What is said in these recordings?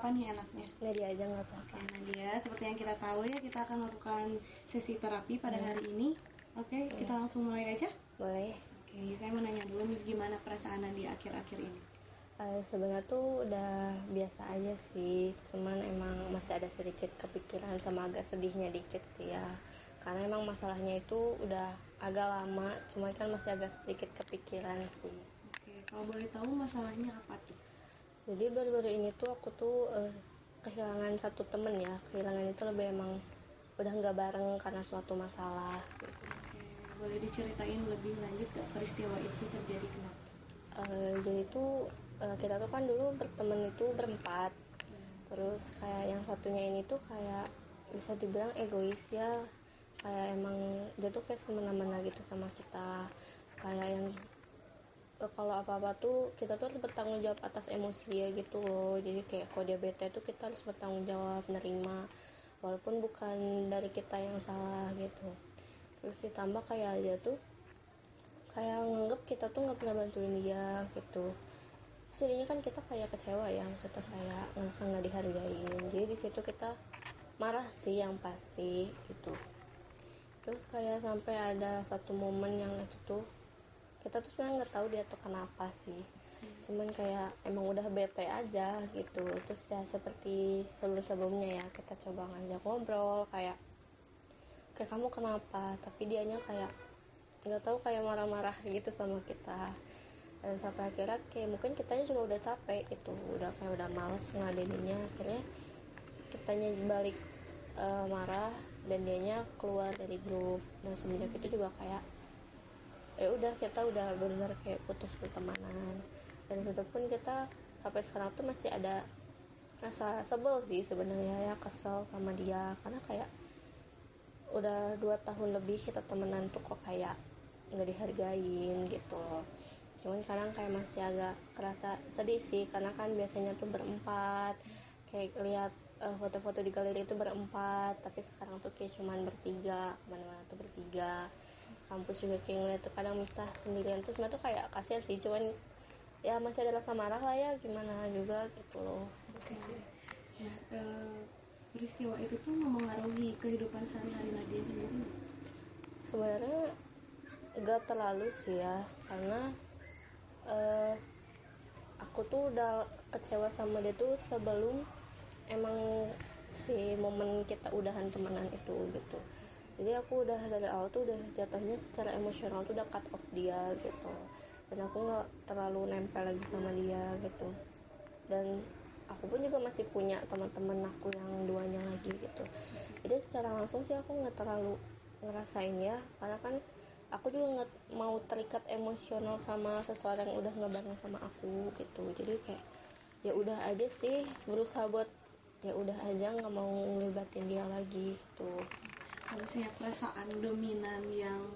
siapa nih enaknya? Nadia aja nggak apa-apa. Oke, Nadia, seperti yang kita tahu ya, kita akan melakukan sesi terapi pada hari ini. Oke, kita langsung mulai aja. Boleh. Oke, saya mau nanya dulu nih, gimana perasaan Nadia akhir-akhir ini? Sebenarnya tuh udah biasa aja sih, cuman emang masih ada sedikit kepikiran sama agak sedihnya dikit sih ya, karena emang masalahnya itu udah agak lama, cuman kan masih agak sedikit kepikiran sih. Oke, kalau boleh tahu masalahnya apa tuh? Jadi baru-baru ini tuh aku tuh kehilangan satu temen ya, kehilangan itu lebih emang udah nggak bareng karena suatu masalah gitu. Oke, boleh diceritain lebih lanjut gak peristiwa itu terjadi kenapa? Jadi itu kita tuh kan dulu berteman itu berempat, terus kayak yang satunya ini tuh kayak bisa dibilang egois ya, kayak emang dia tuh kayak semena-mena gitu sama kita, kayak yang kalau apa-apa tuh kita tuh harus bertanggung jawab atas emosi ya gitu loh. Jadi kayak kalau dia bete tuh kita harus bertanggung jawab, nerima walaupun bukan dari kita yang salah gitu. Terus ditambah kayak dia tuh kayak nganggep kita tuh nggak pernah bantuin dia gitu. Terus jadinya kan kita kayak kecewa ya, maksudnya kayak ngerasa nggak dihargain. Jadi di situ kita marah sih yang pasti gitu. Terus kayak sampai ada satu momen yang itu tuh kita tuh sebenarnya nggak tahu dia tuh kenapa sih, cuman kayak emang udah bete aja gitu. Terus ya seperti sebelum-sebelumnya ya, kita coba ngajak ngobrol kayak kamu kenapa, tapi dianya kayak nggak tahu, kayak marah-marah gitu sama kita. Dan sampai akhirnya kayak mungkin kitanya juga udah capek itu, udah kayak udah males ngadeninnya, akhirnya kitanya balik marah dan dianya keluar dari grup. Dan semenjak itu juga kayak udah kita udah benar kayak putus pertemanan. Dan itu pun kita sampai sekarang tuh masih ada rasa sebel sih sebenarnya ya, kesel sama dia karena kayak udah 2 tahun lebih kita temenan tuh kok kayak nggak dihargain gitu loh. Cuman sekarang kayak masih agak kerasa sedih sih, karena kan biasanya tuh berempat, kayak lihat foto-foto di galeri itu berempat, tapi sekarang tuh kayak cuman bertiga, kemana-mana tuh bertiga. Kampus juga kayak ngeliat tuh kadang misah sendirian tuh, sebenarnya tuh kayak kasihan sih, cuman ya masih ada rasa marah lah ya, gimana juga gitu loh. Oke. Nah, peristiwa itu tuh memengaruhi kehidupan sehari-hari Nadia sendiri? Sebenarnya gak terlalu sih ya, karena aku tuh udah kecewa sama dia tuh sebelum emang si momen kita udahan temenan itu gitu. Jadi aku udah dari awal tuh udah jatuhnya secara emosional tuh udah cut off dia gitu, dan aku nggak terlalu nempel lagi sama dia gitu. Dan aku pun juga masih punya teman-teman aku yang duanya lagi gitu. Jadi secara langsung sih aku nggak terlalu ngerasain ya, karena kan aku juga nggak mau terikat emosional sama seseorang yang udah nggak bareng sama aku gitu. Jadi kayak ya udah aja sih, berusaha buat ya udah aja, nggak mau ngelibatin dia lagi gitu. Harusnya perasaan dominan yang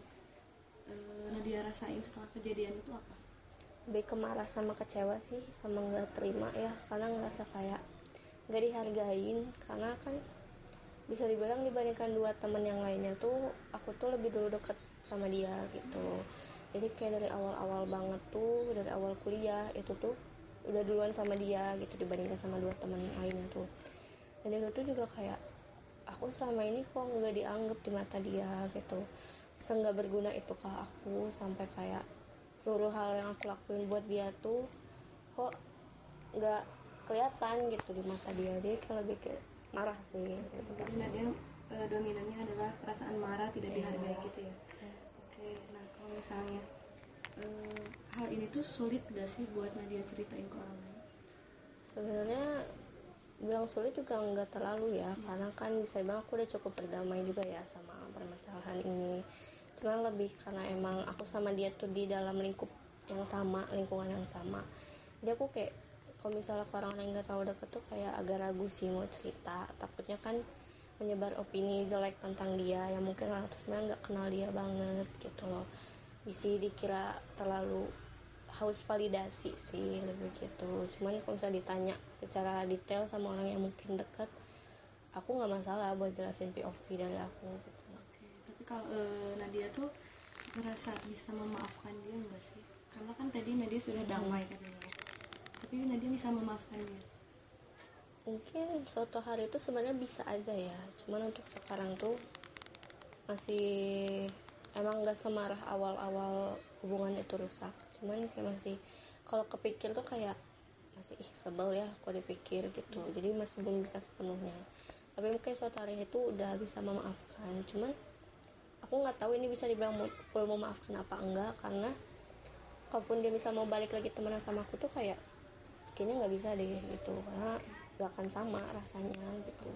Nadia rasain setelah kejadian itu apa? Lebih ke marah sama kecewa sih, sama nggak terima ya, karena ngerasa kayak nggak dihargain. Karena kan bisa dibilang dibandingkan 2 temen yang lainnya tuh aku tuh lebih dulu deket sama dia gitu. Jadi kayak dari awal-awal banget tuh, dari awal kuliah itu tuh udah duluan sama dia gitu dibandingkan sama 2 temen lainnya tuh. Dan itu tuh juga kayak aku selama ini kok nggak dianggap di mata dia gitu, seenggak berguna itu ke aku, sampai kayak seluruh hal yang aku lakuin buat dia tuh kok nggak kelihatan gitu di mata dia. Dia kayak lebih ke marah sih gitu. Jadi Nadia dominannya adalah perasaan marah, tidak dihargai gitu ya. Oke, nah kalau misalnya hal ini tuh sulit gak sih buat Nadia ceritain ke orang lain? Sebenarnya bilang sulit juga nggak terlalu ya, karena kan bisa bilang aku udah cukup berdamai juga ya sama permasalahan ini. Cuman lebih karena emang aku sama dia tuh di dalam lingkup yang sama, lingkungan yang sama. Jadi aku kayak kalau misalnya ke orang lain nggak tahu deket tuh kayak agak ragu sih mau cerita, takutnya kan menyebar opini jelek tentang dia yang mungkin orang tuh sebenarnya nggak kenal dia banget gitu loh. Bisa dikira terlalu haus validasi sih, lebih gitu. Cuman kalau misalnya ditanya secara detail sama orang yang mungkin dekat, aku nggak masalah buat jelasin POV dari aku gitu. Oke, tapi kalau Nadia tuh merasa bisa memaafkan dia nggak sih? Karena kan tadi Nadia sudah damai katanya, tapi Nadia bisa memaafkan dia. Mungkin suatu hari itu sebenarnya bisa aja ya, cuman untuk sekarang tuh masih emang nggak semarah awal-awal hubungan itu rusak, cuman kayak masih kalau kepikir tuh kayak masih sebel ya kalau dipikir gitu, jadi masih belum bisa sepenuhnya. Tapi mungkin suatu hari itu udah bisa memaafkan, cuman aku nggak tahu ini bisa dibilang full memaafkan apa enggak, karena kalaupun dia bisa mau balik lagi temenan sama aku tuh kayak kayaknya nggak bisa deh gitu, karena nggak akan sama rasanya gitu.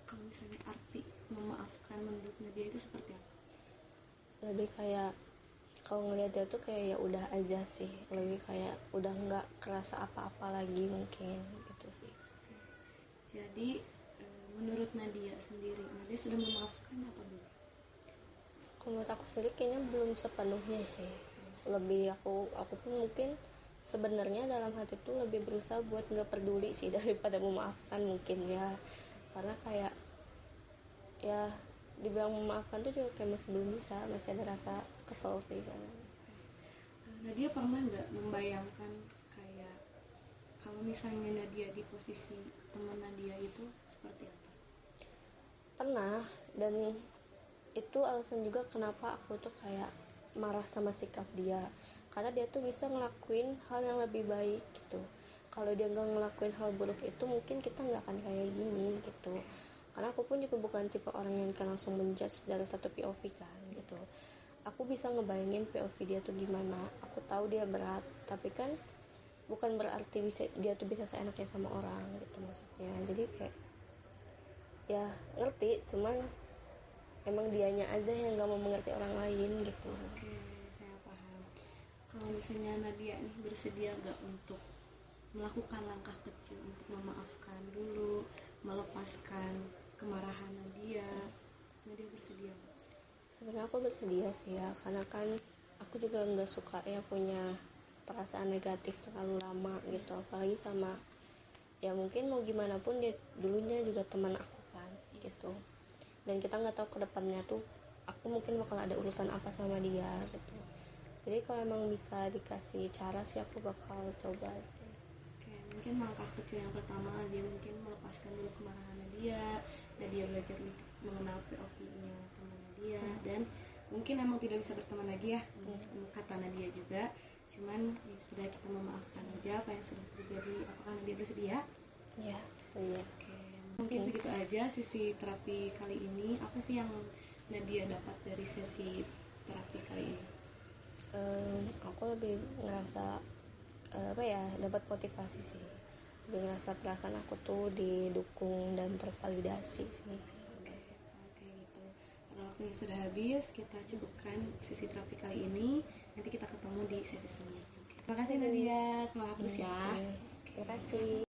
Kalau misalnya arti memaafkan menurut Nadia itu seperti apa? Lebih kayak kalau ngeliat dia tuh kayak ya udah aja sih, lebih kayak udah nggak kerasa apa-apa lagi mungkin gitu sih. Jadi menurut Nadia sendiri, Nadia sudah memaafkan apa belum? Kalau menurut aku sendiri kayaknya belum sepenuhnya sih. Lebih aku pun mungkin sebenarnya dalam hati tuh lebih berusaha buat nggak peduli sih daripada memaafkan mungkin ya, karena kayak ya dibilang memaafkan tuh juga kayak masih belum bisa, masih ada rasa kesel sih kan. Nadia pernah nggak membayangkan kayak kalau misalnya Nadia di posisi teman Nadia itu seperti apa? Pernah, dan itu alasan juga kenapa aku tuh kayak marah sama sikap dia, karena dia tuh bisa ngelakuin hal yang lebih baik gitu. Kalau dia nggak ngelakuin hal buruk itu mungkin kita nggak akan kayak gini gitu. Karena aku pun juga bukan tipe orang yang kan langsung menjudge dari satu POV kan gitu. Aku bisa ngebayangin POV dia tuh gimana, aku tahu dia berat, tapi kan bukan berarti dia tuh bisa seenaknya sama orang gitu maksudnya. Jadi kayak ya ngerti, cuman emang dianya aja yang nggak mau mengerti orang lain gitu. Oke, saya paham. Kalau misalnya Nadia nih bersedia nggak untuk melakukan langkah kecil untuk memaafkan dulu, melepaskan kemarahan Nadia bersedia nggak? Sebenarnya aku bersedia sih ya, karena kan aku juga nggak suka ya punya perasaan negatif terlalu lama gitu, apalagi sama ya mungkin mau gimana pun dia dulunya juga teman aku kan gitu, dan kita nggak tahu kedepannya tuh aku mungkin bakal ada urusan apa sama dia gitu. Jadi kalau emang bisa dikasih cara sih aku bakal coba sih. Oke, mungkin langkah kecil yang pertama dia mungkin melepaskan dulu kemarahan dia, dan dia belajar untuk mengenal POV-nya temannya dia, dan mungkin emang tidak bisa berteman lagi ya, kata Nadia juga. Cuman ya sudah, kita memaafkan aja apa yang sudah terjadi. Apakah Nadia bersedia? Ya, bersedia. Oke, mungkin segitu aja sisi terapi kali ini. Apa sih yang Nadia dapat dari sesi terapi kali ini? Aku lebih ngerasa apa ya, dapat motivasi sih, lebih ngerasa perasaan aku tuh didukung dan tervalidasi sih. Oke gitu. Karena waktunya sudah habis, kita cukupkan sesi terapi kali ini. Nanti kita ketemu di sesi selanjutnya. Terima kasih Nadia, semangat terus ya. Terima kasih.